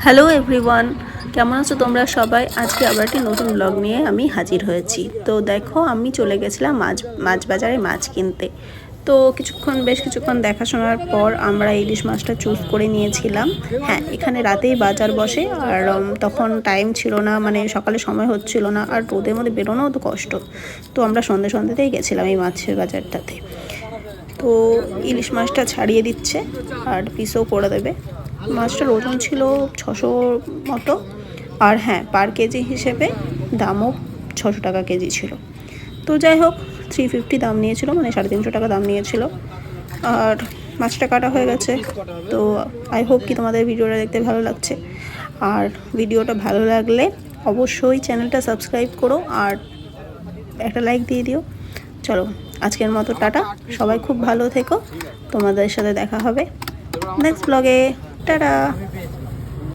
Hello everyone, কেমন আছো তোমরা সবাই? আজকে আবার একটি নতুন ব্লগ নিয়ে আমি হাজির হয়েছি। তো দেখো, আমি চলে গেছিলাম মাছ বাজারে মাছ কিনতে। তো বেশ কিছুক্ষণ দেখাশোনার পর আমরা ইলিশ মাছটা চুজ করে নিয়েছিলাম। হ্যাঁ, এখানে রাতেই বাজার বসে, আর তখন টাইম ছিল না, মানে সকালে সময় হচ্ছিল না, আর রোদের মধ্যে বেরোনোও তো কষ্ট। তো আমরা সন্ধ্যেতেই গেছিলাম এই মাছের বাজারটাতে। তো ইলিশ মাছটা ছাড়িয়ে দিচ্ছে আর পিসও করে দেবে। মাছটার ওজন ছিল 600 মতো। আর হ্যাঁ, পার কেজি হিসেবে দামও 600 টাকা কেজি ছিল। তো যাই হোক, 350 দাম নিয়েছিল, মানে 350 টাকা দাম নিয়েছিল। আর মাছটা কাটা হয়ে গেছে। তো আই হোপ কি তোমাদের ভিডিওটা দেখতে ভালো লাগছে। আর ভিডিওটা ভালো লাগলে অবশ্যই চ্যানেলটা সাবস্ক্রাইব করো আর একটা লাইক দিয়ে দিও। চলো, আজকের মতো টাটা। সবাই খুব ভালো থেকো। তোমাদের সাথে দেখা হবে নেক্সট ব্লগে। টাটা।